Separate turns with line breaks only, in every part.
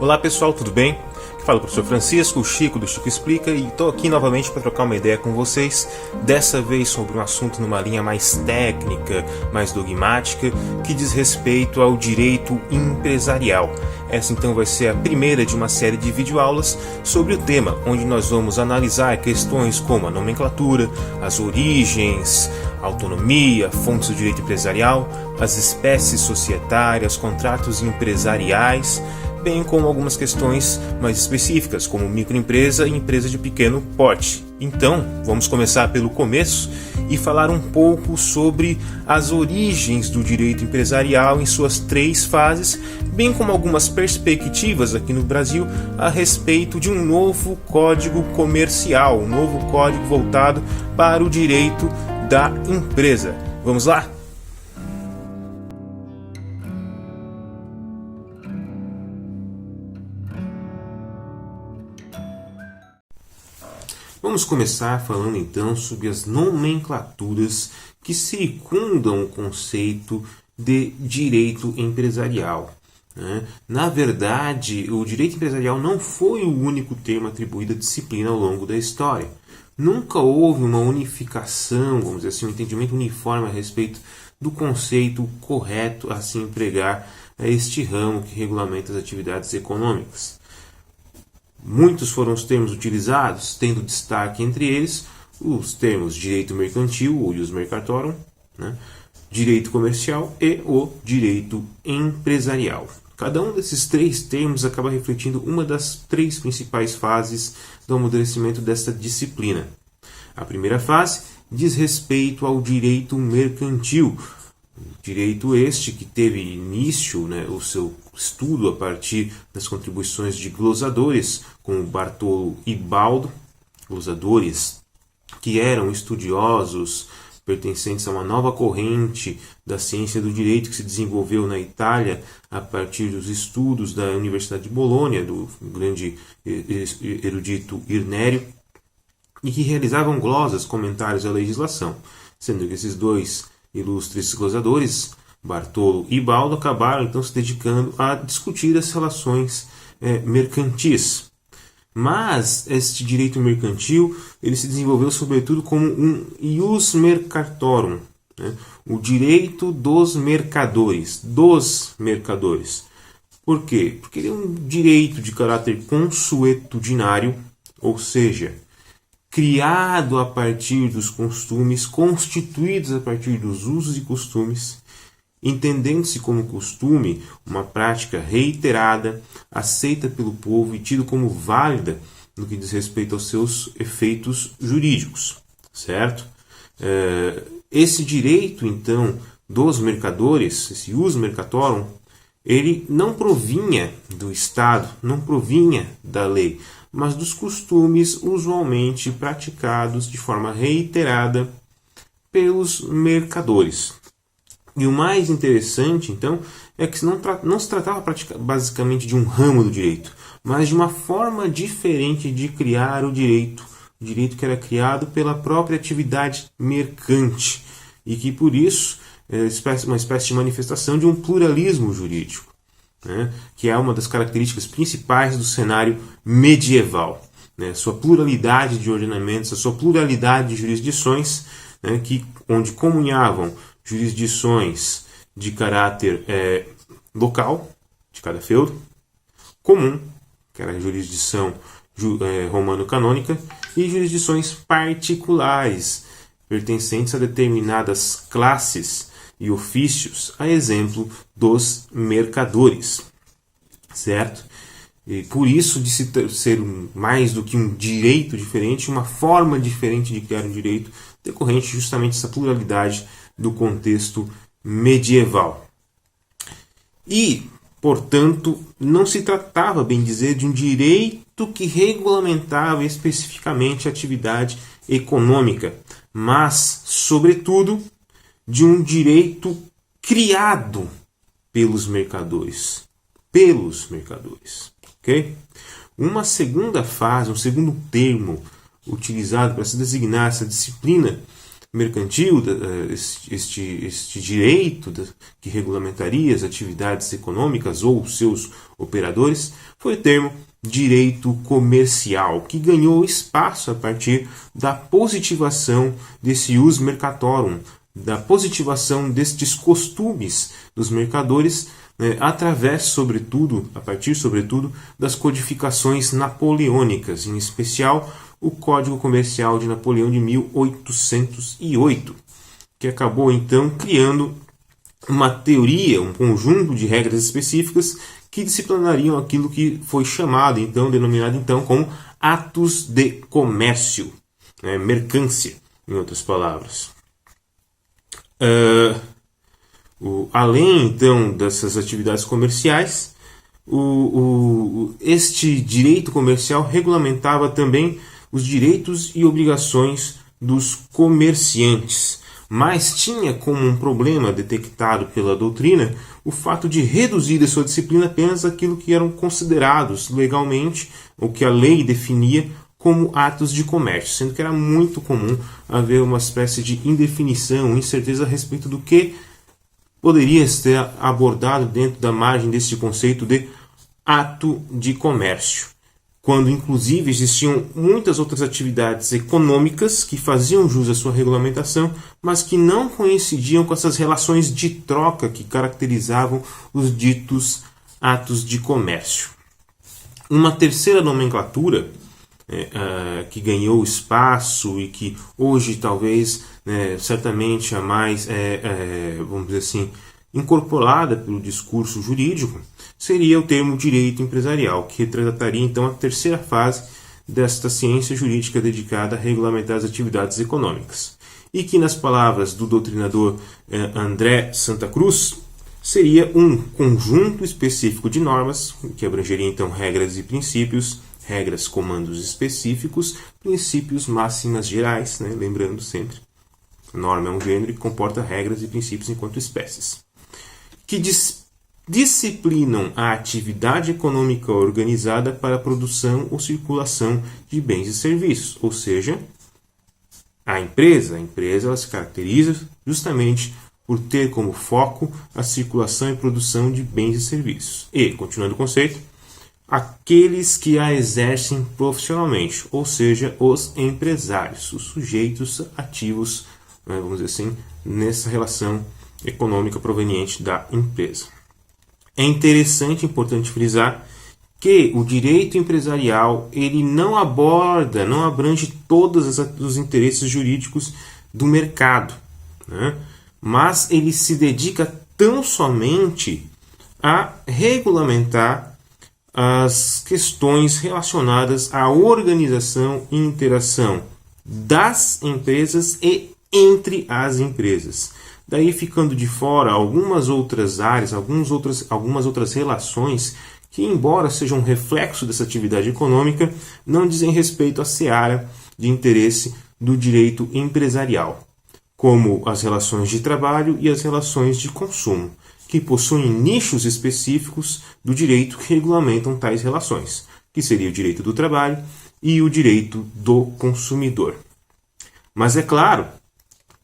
Olá pessoal, tudo bem? Aqui fala o professor Francisco, o Chico do Chico Explica, e estou aqui novamente para trocar uma ideia com vocês, dessa vez sobre um assunto numa linha mais técnica, mais dogmática, que diz respeito ao direito empresarial. Essa então vai ser a primeira de uma série de videoaulas sobre o tema, onde nós vamos analisar questões como a nomenclatura, as origens, a autonomia, fontes do direito empresarial, as espécies societárias, contratos empresariais, bem como algumas questões mais específicas, como microempresa e empresa de pequeno porte. Então, vamos começar pelo começo e falar um pouco sobre as origens do direito empresarial em suas 3 fases, bem como algumas perspectivas aqui no Brasil a respeito de um novo código comercial, um novo código voltado para o direito da empresa. Vamos lá? Vamos começar falando então sobre as nomenclaturas que circundam o conceito de direito empresarial. Na verdade, o direito empresarial não foi o único termo atribuído à disciplina ao longo da história. Nunca houve uma unificação, vamos dizer assim, um entendimento uniforme a respeito do conceito correto a se empregar a este ramo que regulamenta as atividades econômicas. Muitos foram os termos utilizados, tendo destaque entre eles os termos direito mercantil, ou ius mercatorum, direito comercial e o direito empresarial. Cada um desses 3 termos acaba refletindo uma das 3 principais fases do amadurecimento desta disciplina. A primeira fase diz respeito ao direito mercantil, direito este que teve início, o seu estudo a partir das contribuições de glosadores, como Bartolo e Baldo, glosadores que eram estudiosos pertencentes a uma nova corrente da ciência do direito que se desenvolveu na Itália a partir dos estudos da Universidade de Bolonha, do grande erudito Irnério, e que realizavam glosas, comentários à legislação, sendo que esses 2 ilustres glosadores, Bartolo e Baldo, acabaram então se dedicando a discutir as relações mercantis. Mas este direito mercantil ele se desenvolveu sobretudo como um ius mercatorum, o direito dos mercadores, Por quê? Porque ele é um direito de caráter consuetudinário, ou seja, criado a partir dos costumes, constituídos a partir dos usos e costumes, entendendo-se como costume uma prática reiterada, aceita pelo povo e tido como válida no que diz respeito aos seus efeitos jurídicos, certo? Esse direito, então, dos mercadores, esse ius mercatorum, ele não provinha do Estado, não provinha da lei, mas dos costumes usualmente praticados de forma reiterada pelos mercadores. E o mais interessante, então, é que não se tratava basicamente de um ramo do direito, mas de uma forma diferente de criar o direito que era criado pela própria atividade mercante, e que, por isso, é uma espécie de manifestação de um pluralismo jurídico, que é uma das características principais do cenário medieval. Sua pluralidade de ordenamentos, a sua pluralidade de jurisdições, onde comunhavam jurisdições de caráter local, de cada feudo, comum, que era a jurisdição romano-canônica, e jurisdições particulares, pertencentes a determinadas classes e ofícios, a exemplo dos mercadores, certo? E por isso de ser mais do que um direito diferente, uma forma diferente de criar um direito, decorrente justamente dessa pluralidade do contexto medieval. E, portanto, não se tratava, bem dizer, de um direito que regulamentava especificamente a atividade econômica, mas, sobretudo, de um direito criado pelos mercadores. Okay? Uma segunda fase, um segundo termo utilizado para se designar essa disciplina mercantil, este direito que regulamentaria as atividades econômicas ou seus operadores, foi o termo direito comercial, que ganhou espaço a partir da positivação desse ius mercatorum, da positivação destes costumes dos mercadores, através, a partir, sobretudo, das codificações napoleônicas, em especial o Código Comercial de Napoleão de 1808, que acabou então criando uma teoria, um conjunto de regras específicas que disciplinariam aquilo que foi denominado então como atos de comércio, mercância, em outras palavras. Além então dessas atividades comerciais, este direito comercial regulamentava também os direitos e obrigações dos comerciantes, mas tinha como um problema detectado pela doutrina o fato de reduzir a sua disciplina apenas aquilo que eram considerados legalmente, ou que a lei definia como atos de comércio, sendo que era muito comum haver uma espécie de indefinição, incerteza a respeito do que poderia ser abordado dentro da margem desse conceito de ato de comércio, quando inclusive existiam muitas outras atividades econômicas que faziam jus à sua regulamentação, mas que não coincidiam com essas relações de troca que caracterizavam os ditos atos de comércio. Uma terceira nomenclatura que ganhou espaço e que hoje talvez certamente a mais vamos dizer assim, incorporada pelo discurso jurídico, seria o termo direito empresarial, que retrataria então a terceira fase desta ciência jurídica dedicada a regulamentar as atividades econômicas, e que, nas palavras do doutrinador André Santa Cruz, seria um conjunto específico de normas, que abrangeria então regras e princípios, regras, comandos específicos, princípios, máximas gerais, lembrando sempre, norma é um gênero que comporta regras e princípios enquanto espécies, que disciplinam a atividade econômica organizada para a produção ou circulação de bens e serviços, ou seja, a empresa ela se caracteriza justamente por ter como foco a circulação e produção de bens e serviços. E, continuando o conceito, aqueles que a exercem profissionalmente, ou seja, os empresários, os sujeitos ativos, vamos dizer assim, nessa relação econômica proveniente da empresa. É interessante e importante frisar que o direito empresarial ele não abrange todos os interesses jurídicos do mercado, mas ele se dedica tão somente a regulamentar as questões relacionadas à organização e interação das empresas e entre as empresas. Daí ficando de fora algumas outras áreas, algumas outras relações que, embora sejam um reflexo dessa atividade econômica, não dizem respeito à seara de interesse do direito empresarial, como as relações de trabalho e as relações de consumo, que possuem nichos específicos do direito que regulamentam tais relações, que seria o direito do trabalho e o direito do consumidor. Mas é claro,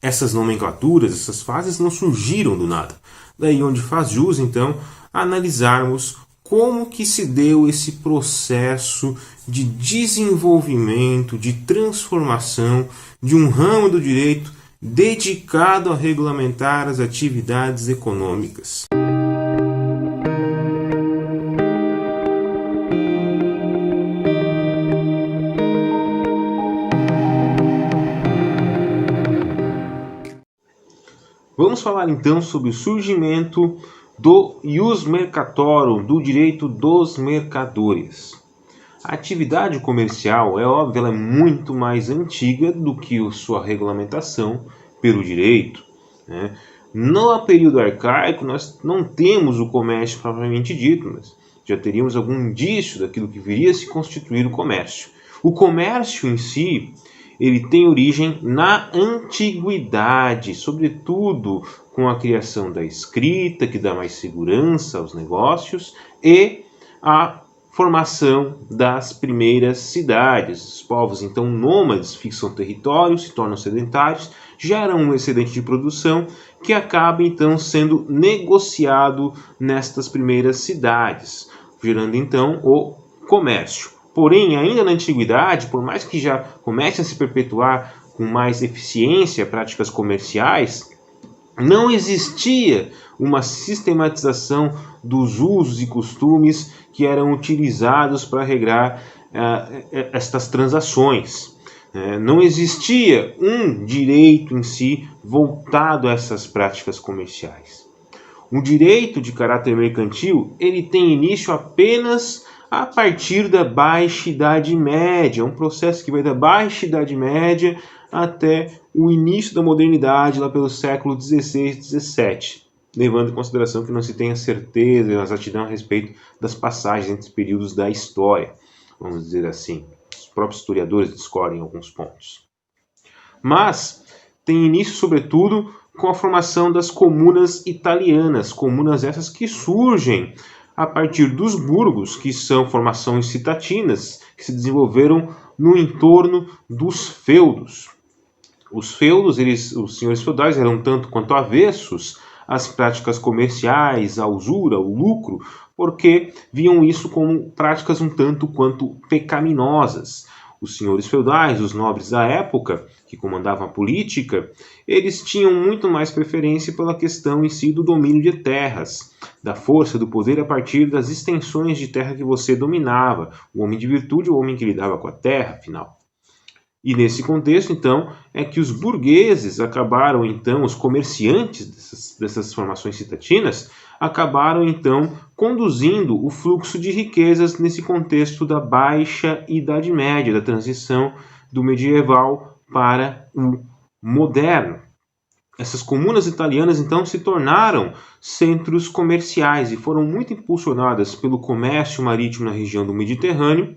essas nomenclaturas, essas fases não surgiram do nada. Daí onde faz jus, então, analisarmos como que se deu esse processo de desenvolvimento, de transformação de um ramo do direito dedicado a regulamentar as atividades econômicas. Vamos falar então sobre o surgimento do ius mercatorum, do direito dos mercadores. A atividade comercial, é óbvio, ela é muito mais antiga do que a sua regulamentação pelo direito. No período arcaico, nós não temos o comércio propriamente dito, mas já teríamos algum indício daquilo que viria a se constituir o comércio. O comércio em si, ele tem origem na antiguidade, sobretudo com a criação da escrita, que dá mais segurança aos negócios, e a formação das primeiras cidades. Os povos, então, nômades fixam territórios, se tornam sedentários, gera um excedente de produção que acaba então sendo negociado nestas primeiras cidades, gerando então o comércio. Porém, ainda na antiguidade, por mais que já comece a se perpetuar com mais eficiência práticas comerciais, não existia uma sistematização dos usos e costumes que eram utilizados para regrar estas transações. Não existia um direito em si voltado a essas práticas comerciais. O direito de caráter mercantil ele tem início apenas a partir da Baixa Idade Média, um processo que vai da Baixa Idade Média até o início da modernidade, lá pelo século XVI e XVII, levando em consideração que não se tenha certeza e exatidão a respeito das passagens entre os períodos da história, vamos dizer assim. Os próprios historiadores discorrem em alguns pontos. Mas tem início, sobretudo, com a formação das comunas italianas, comunas essas que surgem a partir dos burgos, que são formações citatinas, que se desenvolveram no entorno dos feudos. Os feudos, os senhores feudais, eram tanto quanto avessos às práticas comerciais, à usura, ao lucro, porque viam isso como práticas um tanto quanto pecaminosas. Os senhores feudais, os nobres da época, que comandavam a política, eles tinham muito mais preferência pela questão em si do domínio de terras, da força, do poder a partir das extensões de terra que você dominava, o homem de virtude, o homem que lidava com a terra, afinal. E nesse contexto, então, é que os burgueses acabaram, então, os comerciantes dessas formações citatinas, acabaram, então, conduzindo o fluxo de riquezas nesse contexto da Baixa Idade Média, da transição do medieval para o moderno. Essas comunas italianas, então, se tornaram centros comerciais e foram muito impulsionadas pelo comércio marítimo na região do Mediterrâneo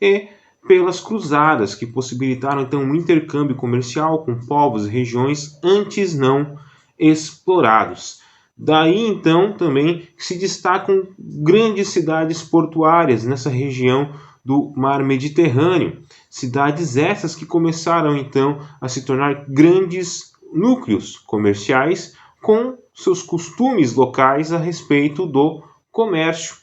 e pelas cruzadas, que possibilitaram então um intercâmbio comercial com povos e regiões antes não explorados. Daí então também se destacam grandes cidades portuárias nessa região do mar Mediterrâneo, cidades essas que começaram então a se tornar grandes núcleos comerciais com seus costumes locais a respeito do comércio.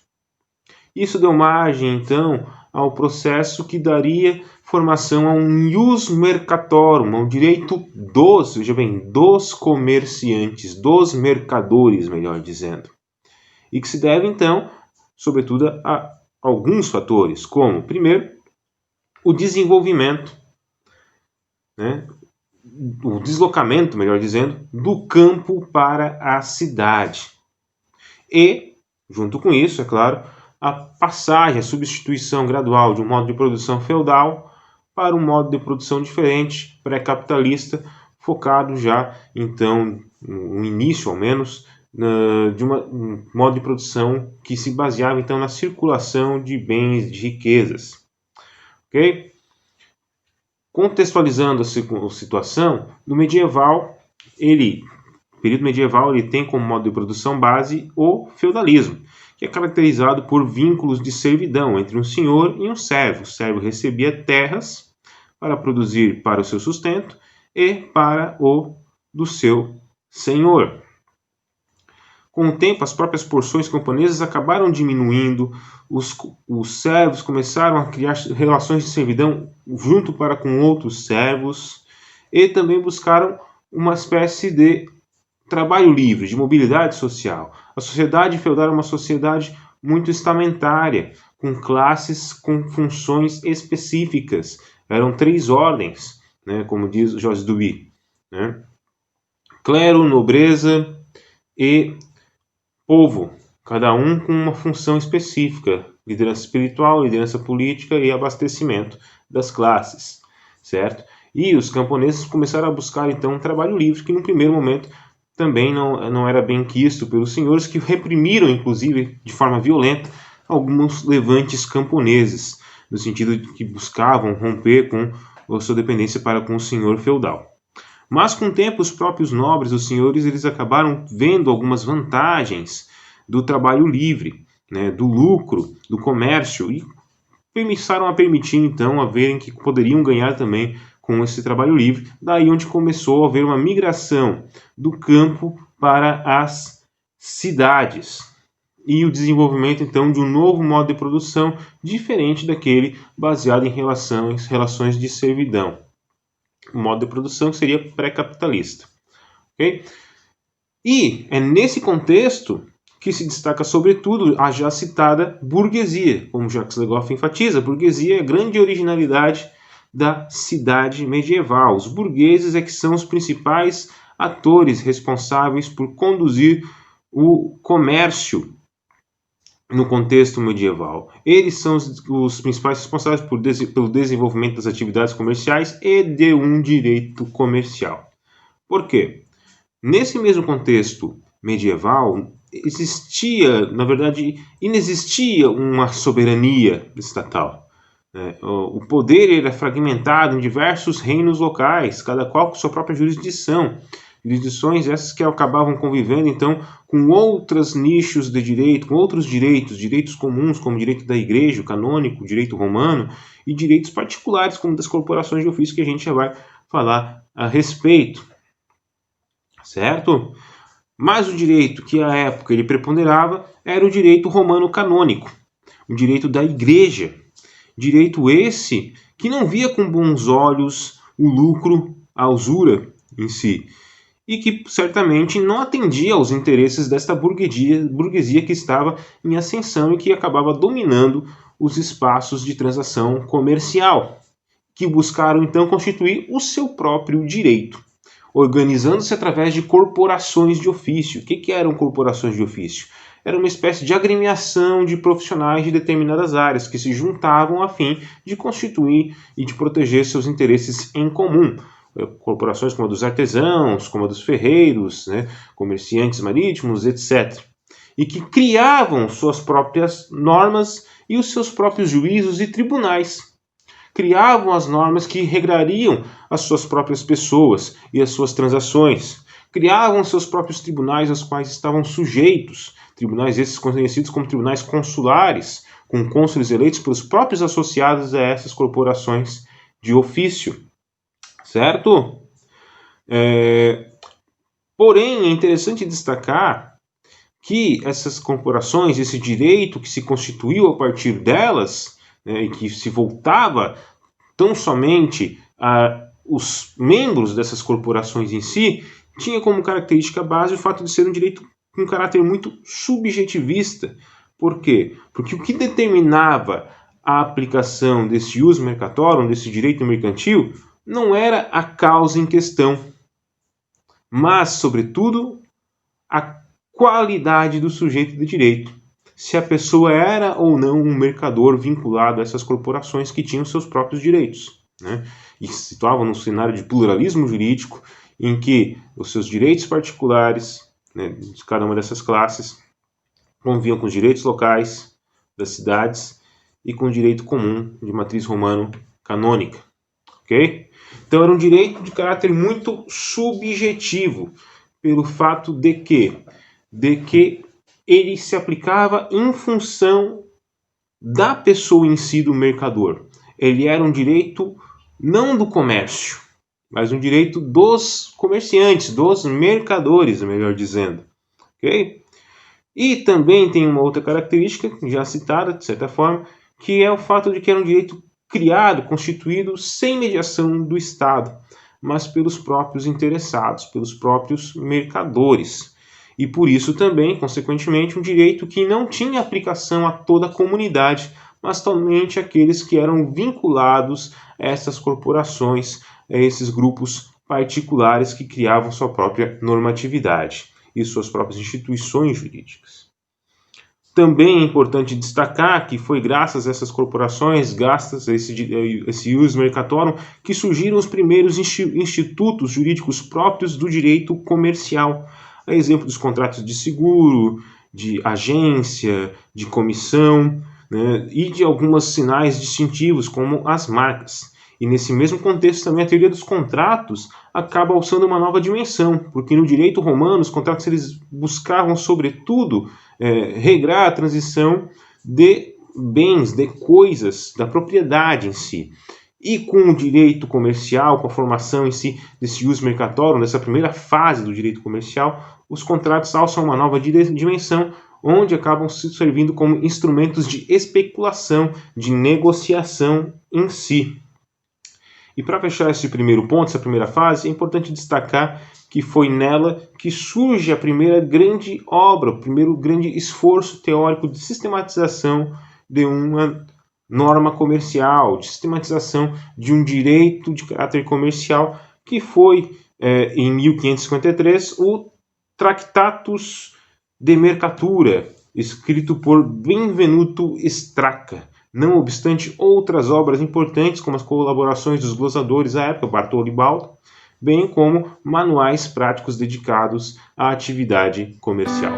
Isso deu margem então ao processo que daria formação a um ius mercatorum, a um direito dos, veja bem, dos comerciantes, dos mercadores, melhor dizendo. E que se deve, então, sobretudo, a alguns fatores, como, primeiro, o desenvolvimento, o deslocamento, melhor dizendo, do campo para a cidade. E, junto com isso, é claro, a passagem, a substituição gradual de um modo de produção feudal para um modo de produção diferente, pré-capitalista, focado já, então, no início ao menos, de um modo de produção que se baseava então na circulação de bens, de riquezas. Ok? Contextualizando a situação, no medieval, o período medieval ele tem como modo de produção base o feudalismo, que é caracterizado por vínculos de servidão entre um senhor e um servo. O servo recebia terras para produzir para o seu sustento e para o do seu senhor. Com o tempo, as próprias porções camponesas acabaram diminuindo, os servos começaram a criar relações de servidão junto para com outros servos e também buscaram uma espécie de trabalho livre, de mobilidade social. A sociedade feudal era uma sociedade muito estamentária, com classes com funções específicas. Eram 3 ordens, como diz José Duby. Clero, nobreza e povo, cada um com uma função específica. Liderança espiritual, liderança política e abastecimento das classes, certo? E os camponeses começaram a buscar, então, um trabalho livre, que no primeiro momento também não era bem quisto pelos senhores, que reprimiram, inclusive, de forma violenta, alguns levantes camponeses, no sentido de que buscavam romper com a sua dependência para com o senhor feudal. Mas, com o tempo, os próprios nobres, os senhores, eles acabaram vendo algumas vantagens do trabalho livre, do lucro, do comércio, e começaram a permitir, então, a verem que poderiam ganhar também com esse trabalho livre, daí onde começou a haver uma migração do campo para as cidades e o desenvolvimento então de um novo modo de produção diferente daquele baseado em relações de servidão. O modo de produção seria pré-capitalista. Okay? E é nesse contexto que se destaca sobretudo a já citada burguesia, como Jacques Legoff enfatiza. A burguesia é a grande originalidade da cidade medieval. Os burgueses é que são os principais atores responsáveis por conduzir o comércio no contexto medieval. Eles são os principais responsáveis pelo desenvolvimento das atividades comerciais e de um direito comercial. Por quê? Nesse mesmo contexto medieval, na verdade, inexistia uma soberania estatal. O poder era fragmentado em diversos reinos locais, cada qual com sua própria jurisdição. Jurisdições essas que acabavam convivendo, então, com outros nichos de direito, com outros direitos comuns, como o direito da igreja, o canônico, o direito romano, e direitos particulares, como das corporações de ofício, que a gente já vai falar a respeito. Certo? Mas o direito que à época ele preponderava era o direito romano canônico, o direito da igreja. Direito esse que não via com bons olhos o lucro, a usura em si, e que certamente não atendia aos interesses desta burguesia que estava em ascensão e que acabava dominando os espaços de transação comercial, que buscaram então constituir o seu próprio direito, organizando-se através de corporações de ofício. O que eram corporações de ofício? Era uma espécie de agremiação de profissionais de determinadas áreas que se juntavam a fim de constituir e de proteger seus interesses em comum. Corporações como a dos artesãos, como a dos ferreiros, comerciantes marítimos, etc. E que criavam suas próprias normas e os seus próprios juízos e tribunais. Criavam as normas que regrariam as suas próprias pessoas e as suas transações. Criavam seus próprios tribunais aos quais estavam sujeitos. Tribunais esses conhecidos como tribunais consulares, com cônsules eleitos pelos próprios associados a essas corporações de ofício. Certo? Porém, é interessante destacar que essas corporações, esse direito que se constituiu a partir delas, e que se voltava tão somente aos membros dessas corporações em si, tinha como característica base o fato de ser um direito com um caráter muito subjetivista. Por quê? Porque o que determinava a aplicação desse ius mercatorum, desse direito mercantil, não era a causa em questão, mas, sobretudo, a qualidade do sujeito de direito. Se a pessoa era ou não um mercador vinculado a essas corporações que tinham seus próprios direitos. E se situavam num cenário de pluralismo jurídico em que os seus direitos particulares, de cada uma dessas classes, conviviam com os direitos locais das cidades e com o direito comum de matriz romano-canônica. Ok? Então era um direito de caráter muito subjetivo, pelo fato de que ele se aplicava em função da pessoa em si, do mercador. Ele era um direito não do comércio, mas um direito dos comerciantes, dos mercadores, melhor dizendo. Ok? E também tem uma outra característica, já citada de certa forma, que é o fato de que era um direito criado, constituído sem mediação do Estado, mas pelos próprios interessados, pelos próprios mercadores. E por isso também, consequentemente, um direito que não tinha aplicação a toda a comunidade, mas somente aqueles que eram vinculados a essas corporações, a esses grupos particulares que criavam sua própria normatividade e suas próprias instituições jurídicas. Também é importante destacar que foi graças a essas corporações, graças a esse ius mercatorum, que surgiram os primeiros institutos jurídicos próprios do direito comercial. A exemplo dos contratos de seguro, de agência, de comissão, e de alguns sinais distintivos, como as marcas. E nesse mesmo contexto também a teoria dos contratos acaba alçando uma nova dimensão, porque no direito romano os contratos eles buscavam sobretudo regrar a transição de bens, de coisas, da propriedade em si. E com o direito comercial, com a formação em si desse jus mercatorum, dessa primeira fase do direito comercial, os contratos alçam uma nova dimensão, onde acabam se servindo como instrumentos de especulação, de negociação em si. E para fechar esse primeiro ponto, essa primeira fase, é importante destacar que foi nela que surge a primeira grande obra, o primeiro grande esforço teórico de sistematização de uma norma comercial, de sistematização de um direito de caráter comercial, que foi, em 1553, o Tractatus de Mercatura, escrito por Benvenuto Stracca. Não obstante outras obras importantes, como as colaborações dos glosadores à época, Bartolo e Baldo, bem como manuais práticos dedicados à atividade comercial.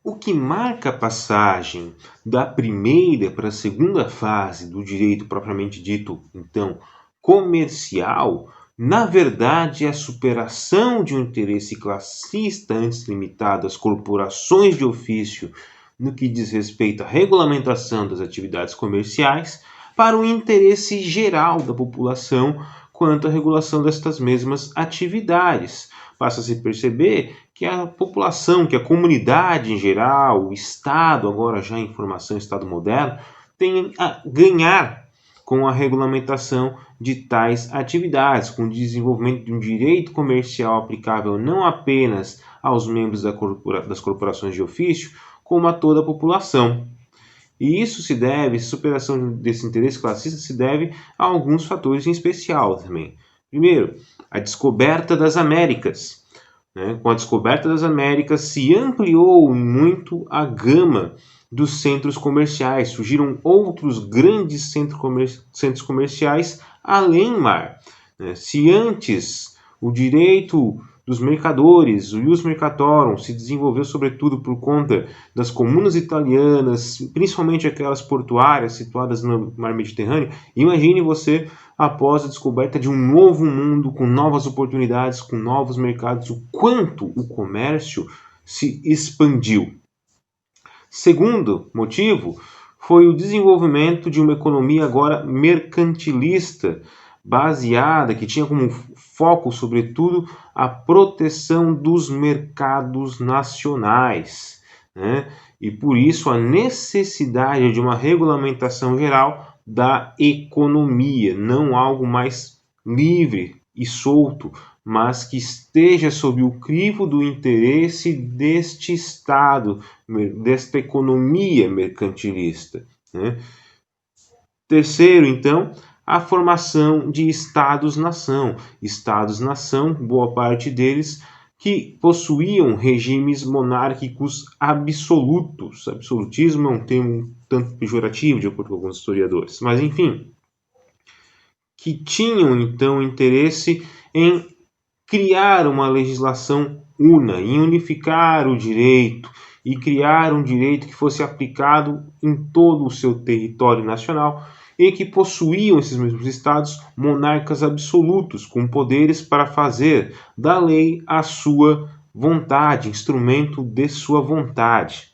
O que marca a passagem da primeira para a segunda fase do direito propriamente dito, então, comercial, na verdade é a superação de um interesse classista antes limitado às corporações de ofício no que diz respeito à regulamentação das atividades comerciais para o interesse geral da população quanto à regulação destas mesmas atividades. Passa-se a perceber que a população, que a comunidade em geral, o Estado, agora já em formação, Estado moderno, tem a ganhar com a regulamentação de tais atividades, com o desenvolvimento de um direito comercial aplicável não apenas aos membros das corporações de ofício, como a toda a população. E isso se deve, a superação desse interesse classista se deve a alguns fatores em especial também. Primeiro, a descoberta das Américas. Com a descoberta das Américas se ampliou muito a gama dos centros comerciais. Surgiram outros grandes centros comerciais além mar. Se antes o direito dos mercadores, o ius mercatorum, se desenvolveu sobretudo por conta das comunas italianas, principalmente aquelas portuárias situadas no mar Mediterrâneo. Imagine você, após a descoberta de um novo mundo, com novas oportunidades, com novos mercados, o quanto o comércio se expandiu. Segundo motivo foi o desenvolvimento de uma economia agora mercantilista, baseada, que tinha como foco, sobretudo, a proteção dos mercados nacionais. E por isso a necessidade de uma regulamentação geral da economia, não algo mais livre e solto, mas que esteja sob o crivo do interesse deste Estado, desta economia mercantilista. Terceiro, então, a formação de Estados-nação. Estados-nação, boa parte deles, que possuíam regimes monárquicos absolutos. Absolutismo é um termo um tanto pejorativo, de acordo com alguns historiadores. Mas, enfim, que tinham, então, interesse em criar uma legislação una, em unificar o direito e criar um direito que fosse aplicado em todo o seu território nacional e que possuíam esses mesmos estados monarcas absolutos, com poderes para fazer da lei a sua vontade, instrumento de sua vontade,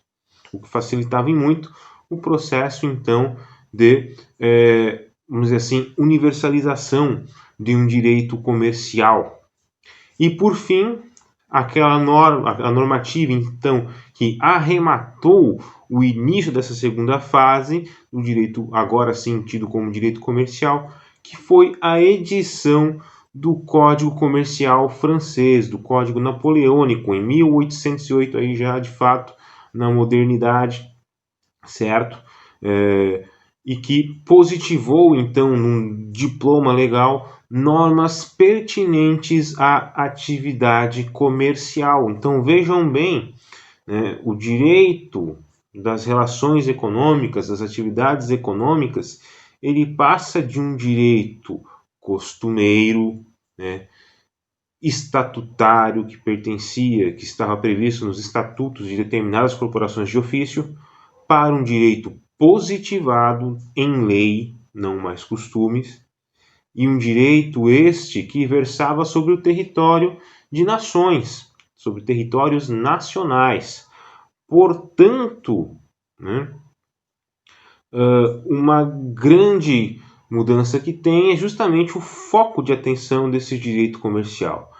o que facilitava em muito o processo, então, de, vamos dizer assim, universalização de um direito comercial. E, por fim, aquela a normativa, então, que arrematou o início dessa segunda fase do direito, agora sim tido como direito comercial, que foi a edição do Código Comercial francês, do Código Napoleônico, em 1808, aí já de fato na modernidade, certo? E que positivou, então, num diploma legal, normas pertinentes à atividade comercial. Então, vejam bem, o direito das relações econômicas, das atividades econômicas, ele passa de um direito costumeiro, estatutário, que estava previsto nos estatutos de determinadas corporações de ofício, para um direito positivado em lei, não mais costumes, e um direito este que versava sobre o território de nações, sobre territórios nacionais. Portanto, né, uma grande mudança que tem é justamente o foco de atenção desse direito comercial.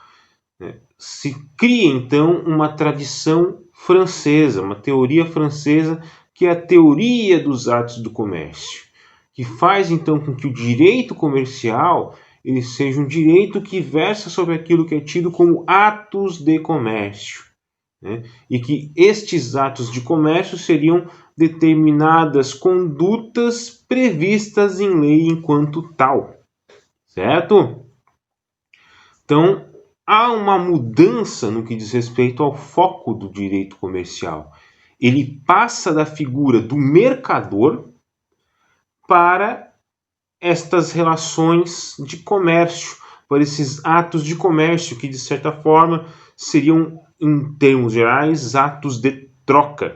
Se cria então uma tradição francesa, uma teoria francesa, que é a teoria dos atos do comércio, que faz então com que o direito comercial ele seja um direito que versa sobre aquilo que é tido como atos de comércio, né? E que estes atos de comércio seriam determinadas condutas previstas em lei enquanto tal, certo? Então, há uma mudança no que diz respeito ao foco do direito comercial. Ele passa da figura do mercador para estas relações de comércio, para esses atos de comércio que, de certa forma, seriam, em termos gerais, atos de troca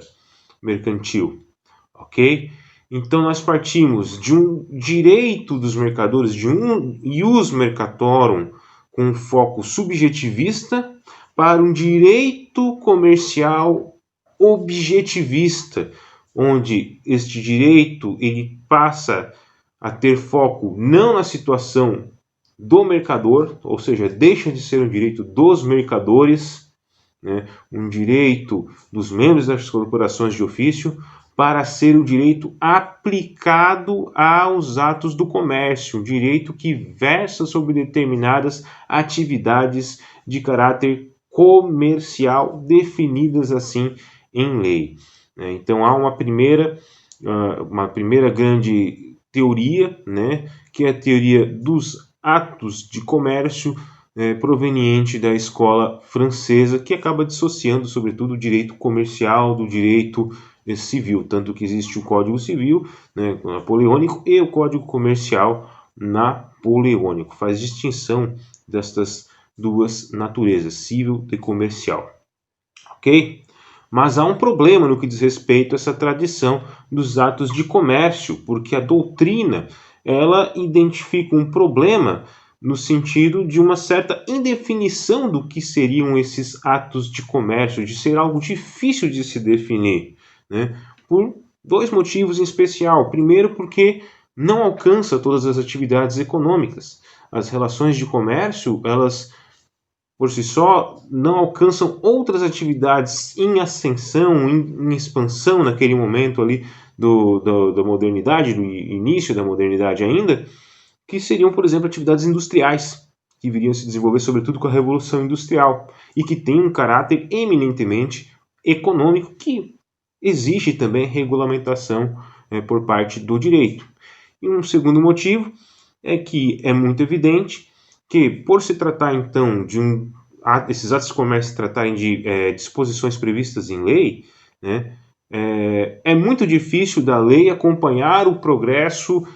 mercantil, ok? Então, nós partimos de um direito dos mercadores, de um ius mercatorum, com um foco subjetivista, para um direito comercial objetivista, onde este direito ele passa a ter foco não na situação do mercador, ou seja, deixa de ser um direito dos mercadores, né, um direito dos membros das corporações de ofício, para ser o direito aplicado aos atos do comércio, um direito que versa sobre determinadas atividades de caráter comercial definidas assim em lei. Então há uma primeira grande teoria, né, que é a teoria dos atos de comércio proveniente da escola francesa, que acaba dissociando, sobretudo, o direito comercial do direito civil, tanto que existe o Código Civil, né, napoleônico, e o Código Comercial napoleônico. Faz distinção destas duas naturezas, civil e comercial. Ok? Mas há um problema no que diz respeito a essa tradição dos atos de comércio, porque a doutrina ela identifica um problema no sentido de uma certa indefinição do que seriam esses atos de comércio, de ser algo difícil de se definir, né? Por dois motivos em especial. Primeiro, porque não alcança todas as atividades econômicas. As relações de comércio, elas por si só, não alcançam outras atividades em ascensão, em expansão naquele momento ali da modernidade, do início da modernidade ainda, que seriam, por exemplo, atividades industriais, que viriam se desenvolver sobretudo com a Revolução Industrial, e que tem um caráter eminentemente econômico, que exige também regulamentação por parte do direito. E um segundo motivo é que é muito evidente que, por se tratar então de esses atos de comércio se tratarem de disposições previstas em lei, né, é muito difícil da lei acompanhar o progresso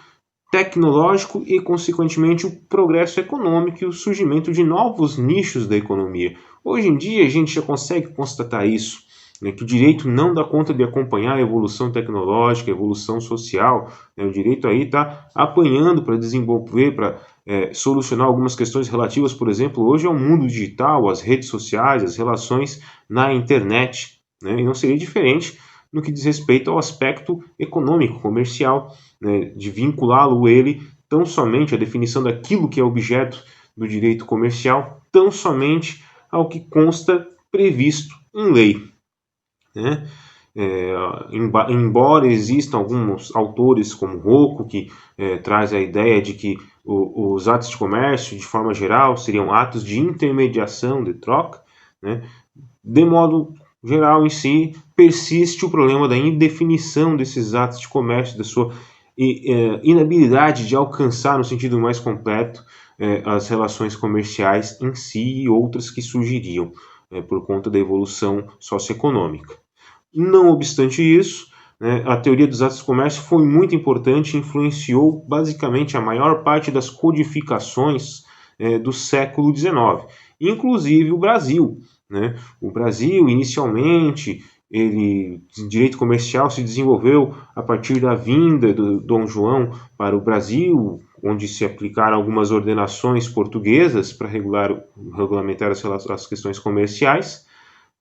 tecnológico e, consequentemente, o progresso econômico e o surgimento de novos nichos da economia. Hoje em dia, a gente já consegue constatar isso, né, que o direito não dá conta de acompanhar a evolução tecnológica, a evolução social, né, o direito aí está apanhando para desenvolver, para solucionar algumas questões relativas, por exemplo, hoje ao mundo digital, às redes sociais, às relações na internet, né, e não seria diferente no que diz respeito ao aspecto econômico, comercial, né, de vinculá-lo ele tão somente à definição daquilo que é objeto do direito comercial, tão somente ao que consta previsto em lei, né? Embora existam alguns autores como Rocco que traz a ideia de que os atos de comércio, de forma geral, seriam atos de intermediação, de troca, né? De modo geral, em si, persiste o problema da indefinição desses atos de comércio, da sua inabilidade de alcançar, no sentido mais completo, as relações comerciais em si e outras que surgiriam por conta da evolução socioeconômica. Não obstante isso, né, a teoria dos atos de comércio foi muito importante e influenciou basicamente a maior parte das codificações do século XIX, inclusive o Brasil. Né? O Brasil, inicialmente, direito comercial se desenvolveu a partir da vinda do Dom João para o Brasil, onde se aplicaram algumas ordenações portuguesas para regulamentar as questões comerciais,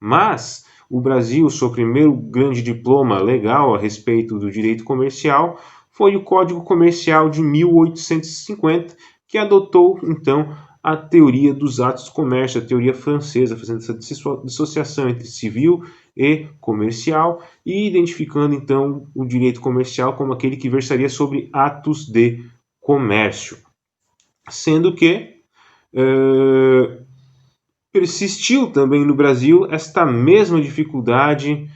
mas o Brasil, seu primeiro grande diploma legal a respeito do direito comercial foi o Código Comercial de 1850, que adotou, então, a teoria dos atos de comércio, a teoria francesa, fazendo essa dissociação entre civil e comercial e identificando, então, o direito comercial como aquele que versaria sobre atos de comércio. Sendo que persistiu também no Brasil esta mesma dificuldade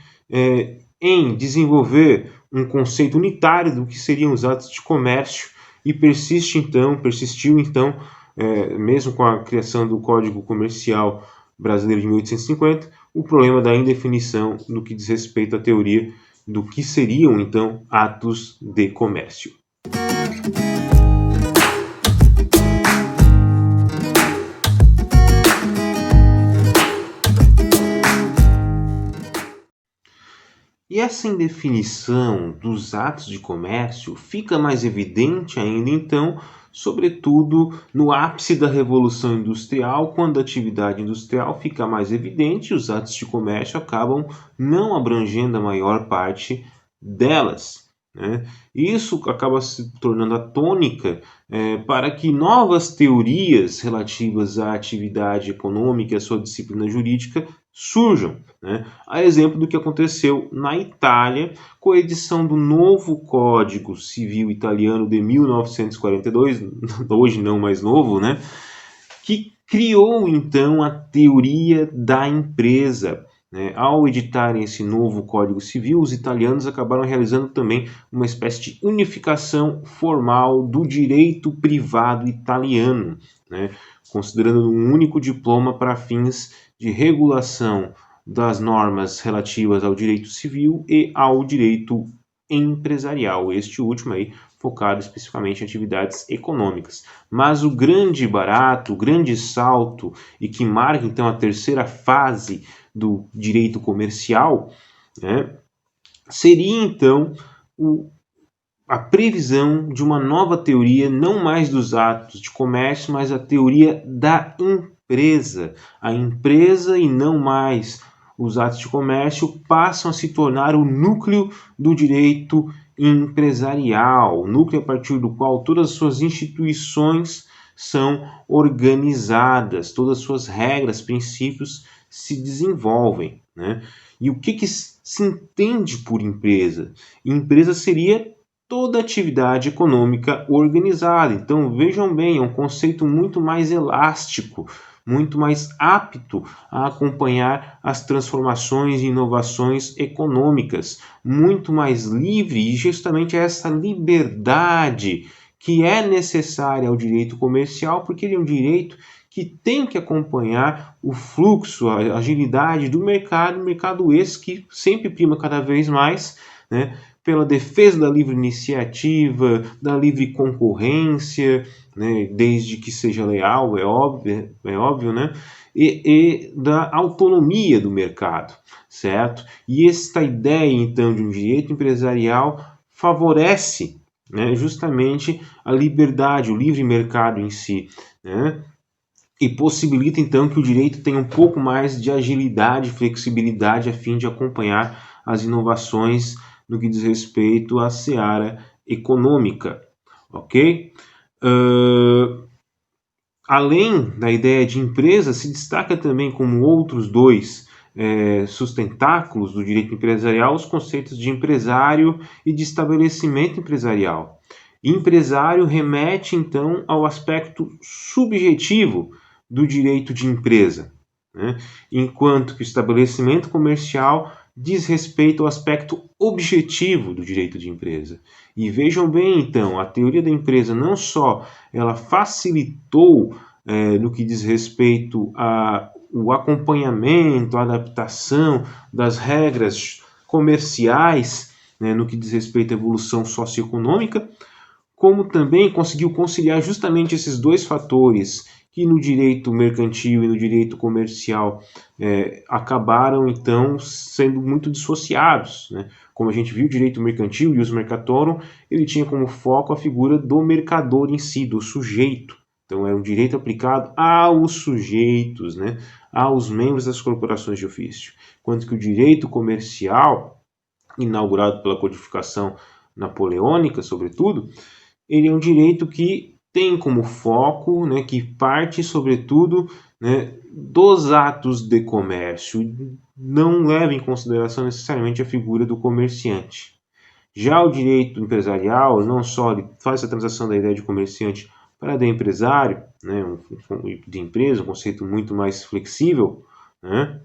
em desenvolver um conceito unitário do que seriam os atos de comércio e persistiu então, mesmo com a criação do Código Comercial Brasileiro de 1850, o problema da indefinição no que diz respeito à teoria do que seriam então atos de comércio. E essa indefinição dos atos de comércio fica mais evidente ainda, então, sobretudo no ápice da Revolução Industrial, quando a atividade industrial fica mais evidente e os atos de comércio acabam não abrangendo a maior parte delas. Né? Isso acaba se tornando a tônica para que novas teorias relativas à atividade econômica e à sua disciplina jurídica surjam, né? A exemplo do que aconteceu na Itália com a edição do novo Código Civil Italiano de 1942, hoje não mais novo, né? Que criou então a teoria da empresa. Né? Ao editarem esse novo Código Civil, os italianos acabaram realizando também uma espécie de unificação formal do direito privado italiano, né? Considerando um único diploma para fins de regulação das normas relativas ao direito civil e ao direito empresarial, este último aí focado especificamente em atividades econômicas. Mas o grande barato, o grande salto, e que marca então a terceira fase do direito comercial, né, seria então a previsão de uma nova teoria, não mais dos atos de comércio, mas a teoria da empresa. A empresa e não mais os atos de comércio passam a se tornar o núcleo do direito empresarial, o núcleo a partir do qual todas as suas instituições são organizadas, todas as suas regras, princípios se desenvolvem. Né? E o que se entende por empresa? Empresa seria toda atividade econômica organizada. Então, vejam bem, é um conceito muito mais elástico, muito mais apto a acompanhar as transformações e inovações econômicas, muito mais livre, e justamente essa liberdade que é necessária ao direito comercial, porque ele é um direito que tem que acompanhar o fluxo, a agilidade do mercado esse que sempre prima cada vez mais, né, pela defesa da livre iniciativa, da livre concorrência, né, desde que seja leal, é óbvio, né, e da autonomia do mercado, certo? E esta ideia, então, de um direito empresarial favorece, né, justamente a liberdade, o livre mercado em si, né? E possibilita, então, que o direito tenha um pouco mais de agilidade e flexibilidade a fim de acompanhar as inovações no que diz respeito à seara econômica, ok? Além da ideia de empresa, se destaca também como outros dois sustentáculos do direito empresarial os conceitos de empresário e de estabelecimento empresarial. Empresário remete, então, ao aspecto subjetivo do direito de empresa, né? Enquanto que o estabelecimento comercial diz respeito ao aspecto objetivo do direito de empresa. E vejam bem, então, a teoria da empresa não só ela facilitou no que diz respeito ao acompanhamento, à adaptação das regras comerciais, né, no que diz respeito à evolução socioeconômica, como também conseguiu conciliar justamente esses dois fatores que no direito mercantil e no direito comercial acabaram então sendo muito dissociados, né? Como a gente viu, o direito mercantil, ius mercatorum, ele tinha como foco a figura do mercador em si, do sujeito. Então era um direito aplicado aos sujeitos, né? Aos membros das corporações de ofício. Enquanto que o direito comercial, inaugurado pela codificação napoleônica, sobretudo, ele é um direito que tem como foco, né, que parte, sobretudo, né, dos atos de comércio, não leva em consideração necessariamente a figura do comerciante. Já o direito empresarial, não só ele faz a transação da ideia de comerciante para de empresário, né, de empresa, um conceito muito mais flexível, né,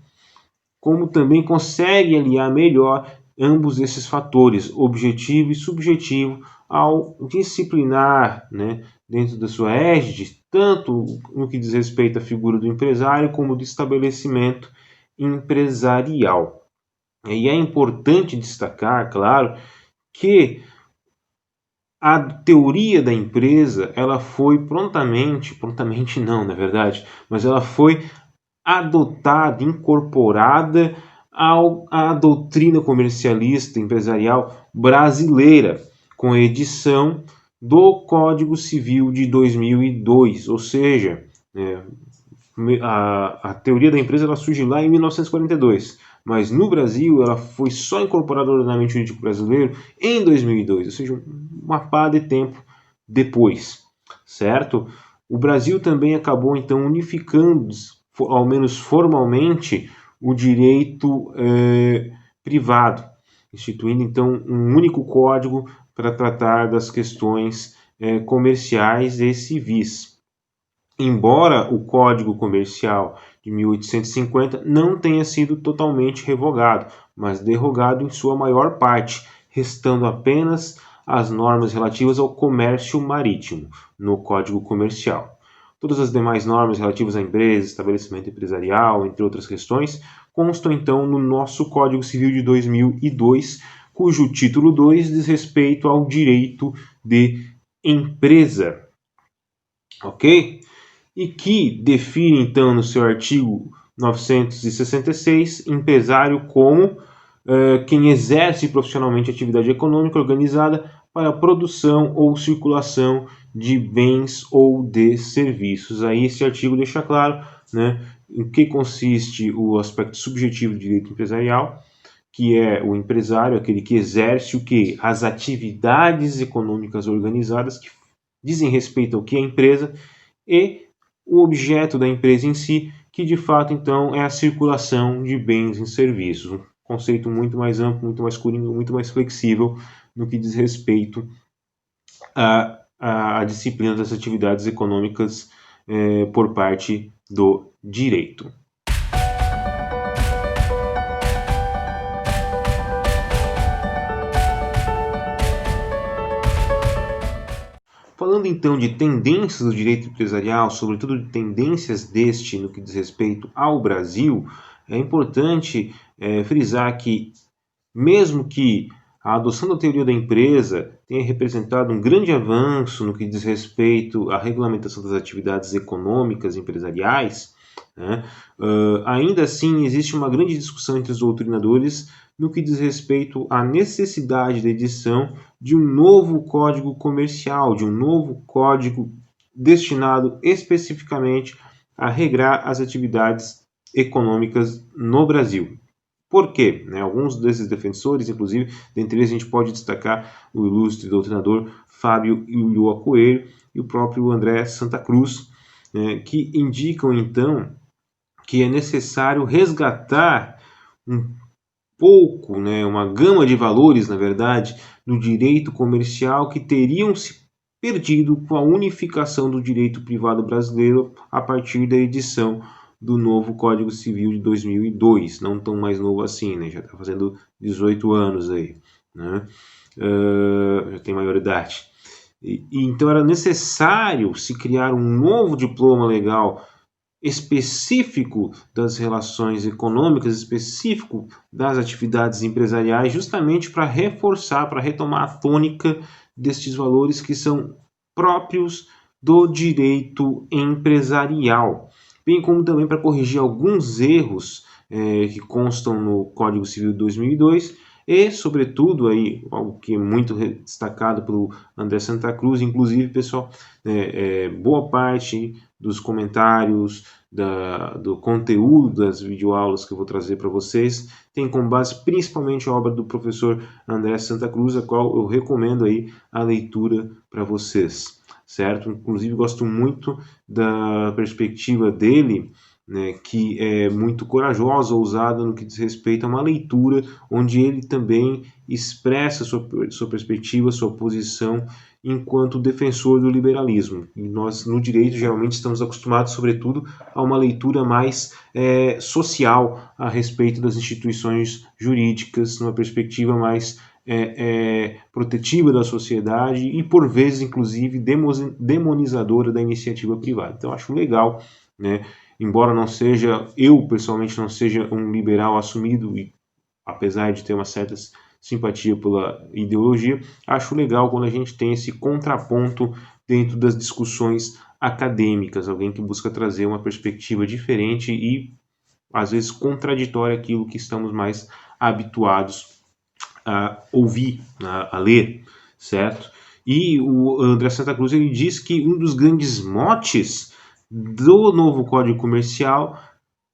como também consegue aliar melhor ambos esses fatores, objetivo e subjetivo, ao disciplinar, né, dentro da sua égide, tanto no que diz respeito à figura do empresário, como do estabelecimento empresarial. E é importante destacar, claro, que a teoria da empresa ela foi prontamente não, na verdade, mas ela foi adotada, incorporada à doutrina comercialista empresarial brasileira, com a edição do Código Civil de 2002, ou seja, a teoria da empresa ela surge lá em 1942, mas no Brasil ela foi só incorporada ao ordenamento jurídico brasileiro em 2002, ou seja, uma pá de tempo depois, certo? O Brasil também acabou então unificando, ao menos formalmente, o direito privado, instituindo então um único código para tratar das questões comerciais e civis. Embora o Código Comercial de 1850 não tenha sido totalmente revogado, mas derrogado em sua maior parte, restando apenas as normas relativas ao comércio marítimo no Código Comercial. Todas as demais normas relativas à empresa, estabelecimento empresarial, entre outras questões, constam então no nosso Código Civil de 2002, cujo título 2 diz respeito ao direito de empresa. Ok? E que define então no seu artigo 966 empresário como quem exerce profissionalmente atividade econômica organizada para produção ou circulação de bens ou de serviços. Aí esse artigo deixa claro, né, em que consiste o aspecto subjetivo do direito empresarial, que é o empresário, aquele que exerce o que? As atividades econômicas organizadas que dizem respeito ao que é a empresa, e o objeto da empresa em si, que de fato então é a circulação de bens e serviços. Um conceito muito mais amplo, muito mais coringa, muito mais flexível no que diz respeito à disciplina das atividades econômicas por parte do direito. Falando então de tendências do direito empresarial, sobretudo de tendências deste no que diz respeito ao Brasil, é importante frisar que, mesmo que a adoção da teoria da empresa tenha representado um grande avanço no que diz respeito à regulamentação das atividades econômicas e empresariais, né, ainda assim existe uma grande discussão entre os doutrinadores no que diz respeito à necessidade da edição de um novo código comercial, de um novo código destinado especificamente a regrar as atividades econômicas no Brasil. Por quê? Alguns desses defensores, inclusive, dentre eles a gente pode destacar o ilustre doutrinador Fábio Ulloa Coelho e o próprio André Santa Cruz, que indicam então que é necessário resgatar um pouco, uma gama de valores, na verdade, do direito comercial que teriam se perdido com a unificação do direito privado brasileiro a partir da edição do novo Código Civil de 2002, não tão mais novo assim, já está fazendo 18 anos aí, já tem maioridade. Então era necessário se criar um novo diploma legal específico das relações econômicas, específico das atividades empresariais, justamente para reforçar, para retomar a tônica destes valores que são próprios do direito empresarial, bem como também para corrigir alguns erros que constam no Código Civil de 2002 e, sobretudo, aí, algo que é muito destacado pelo André Santa Cruz, inclusive, pessoal, boa parte dos comentários, do conteúdo das videoaulas que eu vou trazer para vocês tem como base principalmente a obra do professor André Santa Cruz, a qual eu recomendo aí a leitura para vocês, certo? Inclusive gosto muito da perspectiva dele, né, que é muito corajosa, ousada no que diz respeito a uma leitura onde ele também expressa sua perspectiva, sua posição enquanto defensor do liberalismo. E nós, no direito, geralmente estamos acostumados, sobretudo, a uma leitura mais social a respeito das instituições jurídicas, numa perspectiva mais protetiva da sociedade e, por vezes, inclusive, demonizadora da iniciativa privada. Então, acho legal, né? Embora não seja, eu pessoalmente não seja um liberal assumido, e apesar de ter uma certa simpatia pela ideologia, acho legal quando a gente tem esse contraponto dentro das discussões acadêmicas, alguém que busca trazer uma perspectiva diferente e, às vezes, contraditória àquilo que estamos mais habituados a ouvir, a ler, certo? E o André Santa Cruz ele diz que um dos grandes motes do novo Código Comercial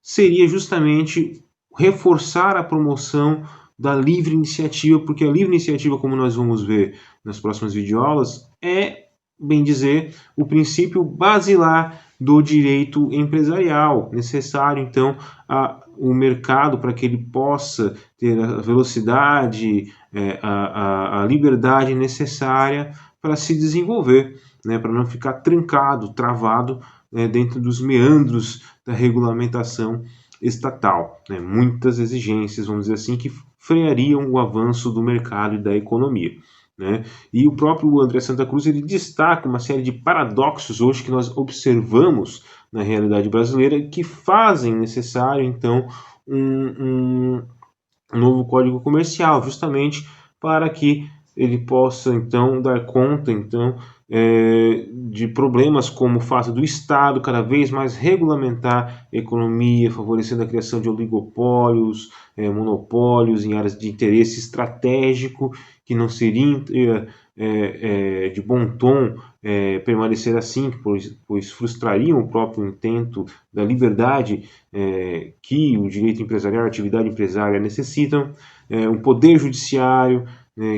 seria justamente reforçar a promoção da livre iniciativa, porque a livre iniciativa, como nós vamos ver nas próximas videoaulas, é, bem dizer, o princípio basilar do direito empresarial, necessário, então, o mercado para que ele possa ter a velocidade, a liberdade necessária para se desenvolver, né, para não ficar trancado, travado dentro dos meandros da regulamentação estatal, né? Muitas exigências, vamos dizer assim, que freariam o avanço do mercado e da economia, né? E o próprio André Santa Cruz ele destaca uma série de paradoxos hoje que nós observamos na realidade brasileira que fazem necessário, então, um novo Código Comercial, justamente para que ele possa, então, dar conta, então, de problemas como o fato do Estado cada vez mais regulamentar a economia, favorecendo a criação de oligopólios, monopólios em áreas de interesse estratégico, que não seria de bom tom permanecer assim, pois frustrariam o próprio intento da liberdade que o direito empresarial, a atividade empresária necessitam, um poder judiciário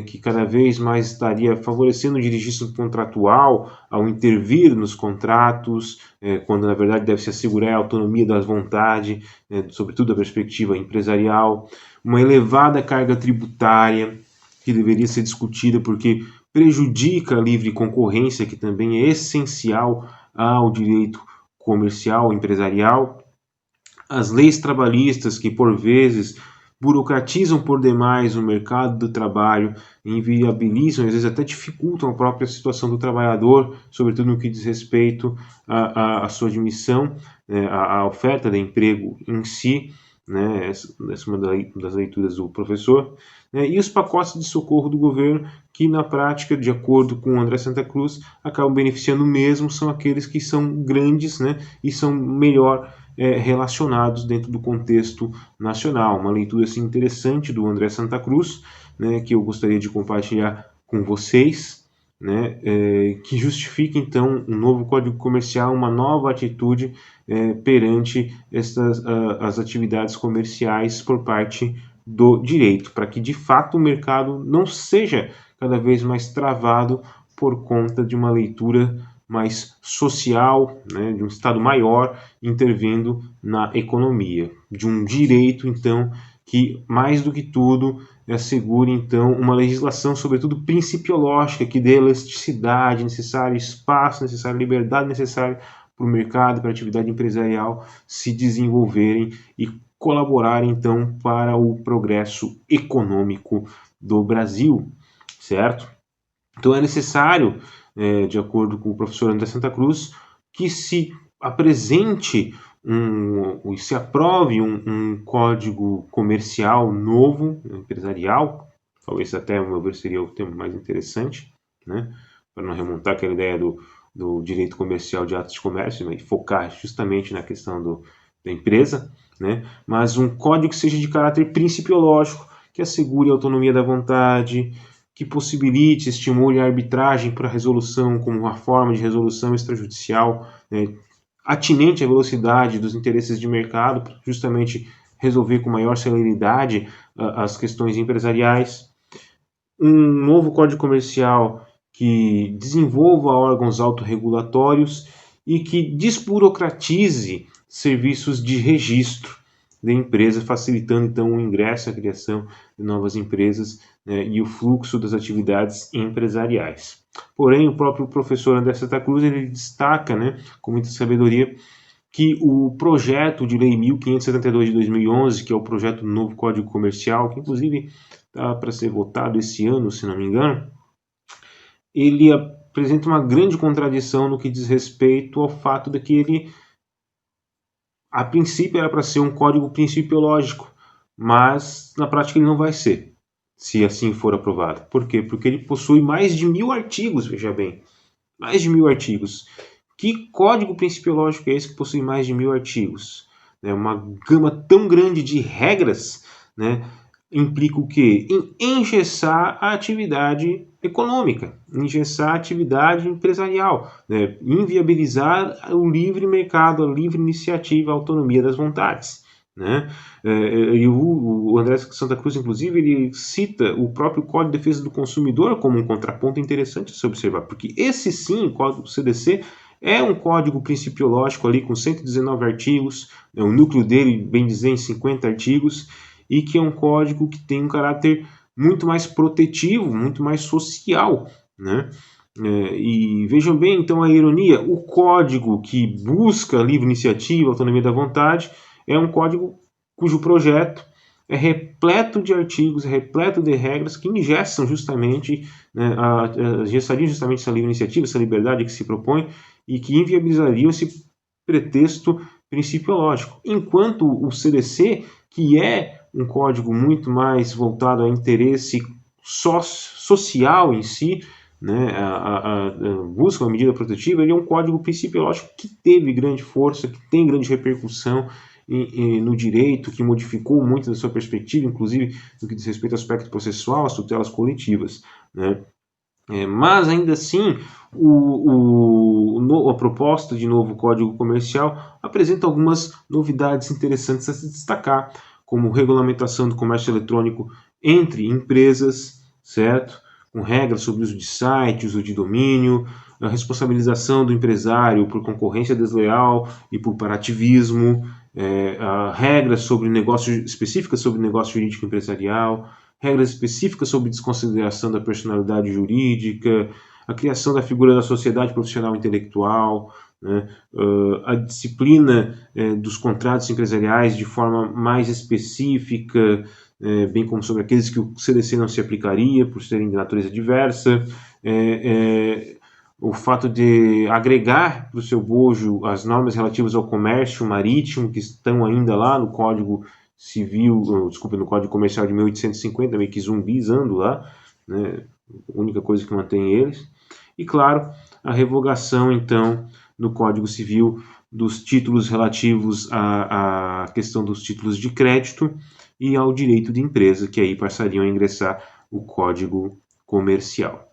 que cada vez mais estaria favorecendo o dirigismo contratual ao intervir nos contratos, quando na verdade deve se assegurar a autonomia das vontades, sobretudo da perspectiva empresarial, uma elevada carga tributária que deveria ser discutida porque prejudica a livre concorrência, que também é essencial ao direito comercial, empresarial, as leis trabalhistas que por vezes burocratizam por demais o mercado do trabalho, inviabilizam, às vezes até dificultam a própria situação do trabalhador, sobretudo no que diz respeito à sua admissão, à oferta de emprego em si, né? Essa é uma das leituras do professor, né? E os pacotes de socorro do governo, que na prática, de acordo com o André Santa Cruz, acabam beneficiando mesmo, são aqueles que são grandes, né? E são melhor relacionados dentro do contexto nacional. Uma leitura assim, interessante do André Santa Cruz, né, que eu gostaria de compartilhar com vocês, né, que justifica então um novo Código Comercial, uma nova atitude perante as atividades comerciais por parte do direito, para que de fato o mercado não seja cada vez mais travado por conta de uma leitura mais social, né, de um Estado maior intervindo na economia, de um direito, então, que mais do que tudo assegure, então, uma legislação, sobretudo principiológica, que dê elasticidade necessária, espaço necessário, liberdade necessária para o mercado, para a atividade empresarial se desenvolverem e colaborarem, então, para o progresso econômico do Brasil, certo? Então é necessário, de acordo com o professor André Santa Cruz, que se apresente e se aprove um código comercial novo, empresarial, talvez até, ao meu ver, seria o termo mais interessante, né? Para não remontar aquela ideia do direito comercial de atos de comércio, e focar justamente na questão da empresa, né? Mas um código que seja de caráter principiológico, que assegure a autonomia da vontade, que possibilite, estimule a arbitragem para resolução como uma forma de resolução extrajudicial, né, atinente à velocidade dos interesses de mercado, para justamente resolver com maior celeridade as questões empresariais. Um novo código comercial que desenvolva órgãos autorregulatórios e que desburocratize serviços de registro da empresa, facilitando então o ingresso, a criação de novas empresas, né, e o fluxo das atividades empresariais. Porém, o próprio professor André Santa Cruz ele destaca, né, com muita sabedoria, que o projeto de lei 1572 de 2011, que é o projeto do novo Código Comercial, que inclusive está para ser votado esse ano, se não me engano, ele apresenta uma grande contradição no que diz respeito ao fato de que ele, a princípio, era para ser um código principiológico, mas na prática ele não vai ser, se assim for aprovado. Por quê? Porque ele possui mais de 1000 artigos, veja bem, mais de 1000 artigos. Que código principiológico é esse que possui mais de 1000 artigos? Uma gama tão grande de regras, né, implica o quê? Em engessar a atividade econômica, engessar a atividade empresarial, né, inviabilizar o livre mercado, a livre iniciativa, a autonomia das vontades, né? E o André Santa Cruz, inclusive, ele cita o próprio Código de Defesa do Consumidor como um contraponto interessante a se observar, porque esse sim, o Código do CDC, é um código principiológico ali com 119 artigos, o núcleo dele, bem dizer, em 50 artigos, e que é um código que tem um caráter muito mais protetivo, muito mais social, né? E vejam bem, então, a ironia, o código que busca livre iniciativa, autonomia da vontade, é um código cujo projeto é repleto de artigos, é repleto de regras que engessam justamente, né, engessariam justamente essa livre iniciativa, essa liberdade que se propõe, e que inviabilizariam esse pretexto principiológico. Enquanto o CDC, que é um código muito mais voltado ao interesse social em si, né, a busca uma medida protetiva, ele é um código principiológico que teve grande força, que tem grande repercussão no direito, que modificou muito da sua perspectiva, inclusive no que diz respeito ao aspecto processual, às tutelas coletivas, né? Mas ainda assim, a proposta de novo Código Comercial apresenta algumas novidades interessantes a se destacar, como regulamentação do comércio eletrônico entre empresas, certo? Com regras sobre o uso de site, uso de domínio, a responsabilização do empresário por concorrência desleal e por parativismo, regras sobre específicas sobre negócio jurídico empresarial, regras específicas sobre desconsideração da personalidade jurídica, a criação da figura da sociedade profissional intelectual, né, a disciplina dos contratos empresariais de forma mais específica, bem como sobre aqueles que o CDC não se aplicaria por serem de natureza diversa, o fato de agregar para o seu bojo as normas relativas ao comércio marítimo que estão ainda lá no Código Civil, no Código Comercial de 1850, meio que zumbizando lá, né, a única coisa que mantém eles. E, claro, a revogação, então, no Código Civil dos títulos relativos à questão dos títulos de crédito e ao direito de empresa, que aí passariam a ingressar o Código Comercial.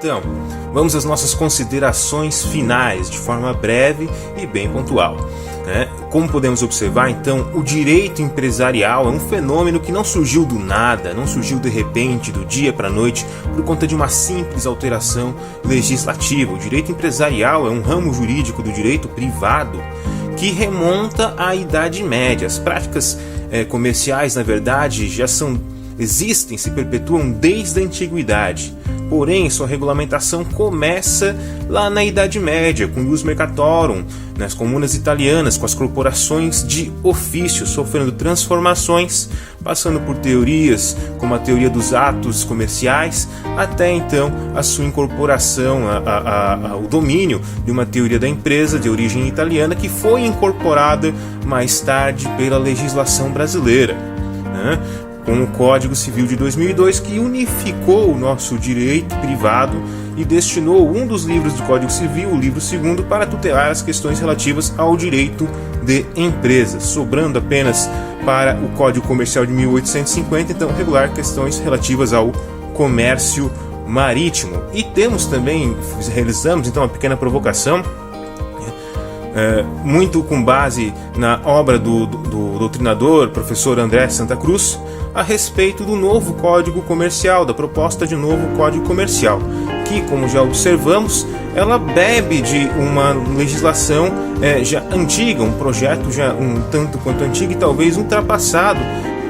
Então, vamos às nossas considerações finais, de forma breve e bem pontual. Como podemos observar, então, o direito empresarial é um fenômeno que não surgiu do nada, não surgiu de repente, do dia para a noite, por conta de uma simples alteração legislativa. O direito empresarial é um ramo jurídico do direito privado que remonta à Idade Média. As práticas comerciais, na verdade, existem, se perpetuam desde a Antiguidade. Porém, sua regulamentação começa lá na Idade Média, com o ius mercatorum, nas comunas italianas, com as corporações de ofício sofrendo transformações, passando por teorias como a teoria dos atos comerciais, até então a sua incorporação ao domínio de uma teoria da empresa de origem italiana que foi incorporada mais tarde pela legislação brasileira. né, com o Código Civil de 2002, que unificou o nosso direito privado e destinou um dos livros do Código Civil, o livro 2º, para tutelar as questões relativas ao direito de empresas, sobrando apenas para o Código Comercial de 1850, então regular questões relativas ao comércio marítimo. E temos também, realizamos então uma pequena provocação, muito com base na obra do doutrinador, professor André Santa Cruz, a respeito do novo Código Comercial, da proposta de novo Código Comercial, que, como já observamos, ela bebe de uma legislação já antiga, um projeto já um tanto quanto antigo e talvez ultrapassado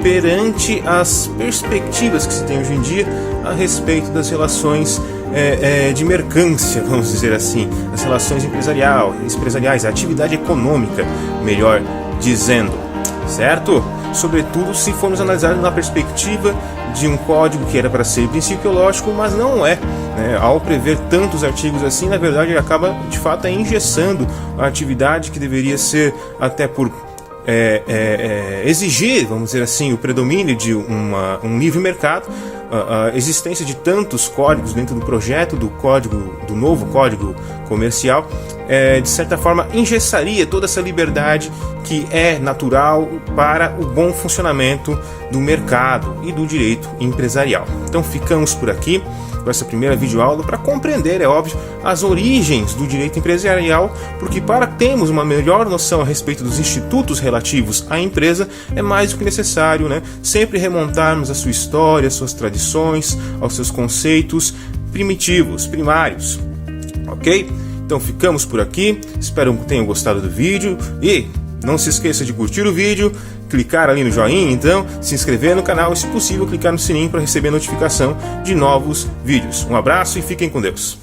perante as perspectivas que se tem hoje em dia a respeito das relações de mercância, vamos dizer assim, as relações empresariais, a atividade econômica, melhor dizendo, certo? Sobretudo se formos analisar na perspectiva de um código que era para ser principiológico, mas não é. Ao prever tantos artigos assim, na verdade ele acaba de fato engessando a atividade que deveria ser até por exigir, vamos dizer assim, o predomínio de um livre mercado. A existência de tantos códigos dentro do projeto do novo Código Comercial, de certa forma engessaria toda essa liberdade que é natural para o bom funcionamento do mercado e do direito empresarial. Então ficamos por aqui com essa primeira videoaula para compreender, é óbvio, as origens do direito empresarial, porque para termos uma melhor noção a respeito dos institutos relativos à empresa, é mais do que necessário, sempre remontarmos a sua história, suas tradições, aos seus conceitos primitivos, primários, ok? Então ficamos por aqui, espero que tenham gostado do vídeo e não se esqueça de curtir o vídeo, clicar ali no joinha, então, se inscrever no canal e, se possível, clicar no sininho para receber notificação de novos vídeos. Um abraço e fiquem com Deus.